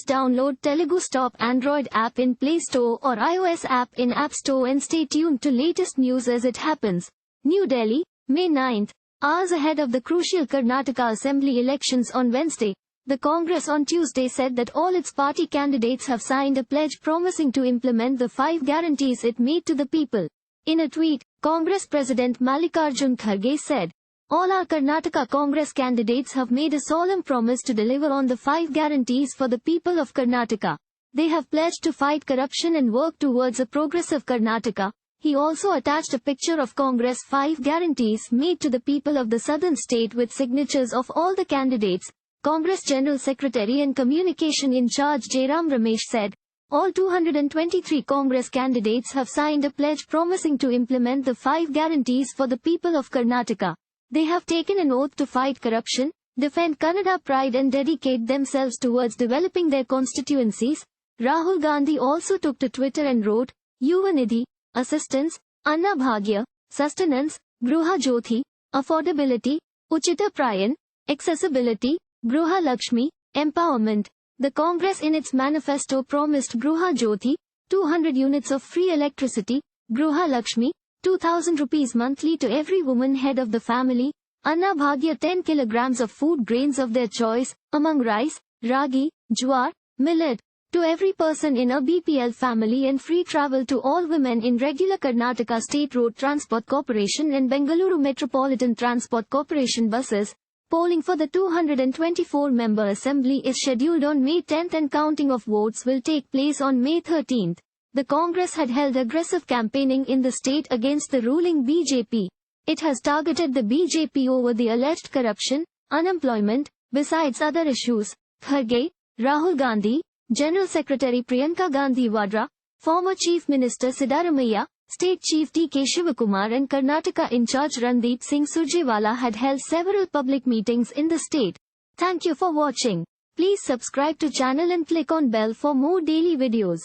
Please download Telugu Stop Android app in Play Store or iOS app in App Store and stay tuned to latest news as it happens. New Delhi, May 9. Hours ahead of the crucial Karnataka Assembly elections on Wednesday, the Congress on Tuesday said that all its party candidates have signed a pledge promising to implement the 5 guarantees it made to the people. In a tweet, Congress President Mallikarjun Kharge said, "All our Karnataka Congress candidates have made a solemn promise to deliver on the 5 guarantees for the people of Karnataka. They have pledged to fight corruption and work towards a progressive Karnataka." He also attached a picture of Congress 5 guarantees made to the people of the southern state with signatures of all the candidates. Congress General Secretary and Communication in Charge Jairam Ramesh said, "All 223 Congress candidates have signed a pledge promising to implement the 5 guarantees for the people of Karnataka. They have taken an oath to fight corruption, defend Kannada pride and dedicate themselves towards developing their constituencies." Rahul Gandhi also took to Twitter and wrote, "Yuva Nidhi, assistance, Anna Bhagya, sustenance, Gruha Jyothi, affordability, Uchita Prayan, accessibility, Gruha Lakshmi, empowerment." The Congress in its manifesto promised Gruha Jyothi, 200 units of free electricity, Gruha Lakshmi, 2,000 rupees monthly to every woman head of the family, Anna Bhagya 10 kilograms of food grains of their choice, among rice, ragi, jowar, millet, to every person in a BPL family and free travel to all women in regular Karnataka State Road Transport Corporation and Bengaluru Metropolitan Transport Corporation buses. Polling for the 224-member assembly is scheduled on May 10 and counting of votes will take place on May 13. The Congress had held aggressive campaigning in the state against the ruling BJP. It has targeted the BJP over the alleged corruption, unemployment, besides other issues. Kharge, Rahul Gandhi, General Secretary Priyanka Gandhi Vadra, former Chief Minister Siddaramaiah, State Chief T.K. Shivakumar and Karnataka in charge Randeep Singh Surjewala had held several public meetings in the state. Thank you for watching. Please subscribe to channel and click on bell for more daily videos.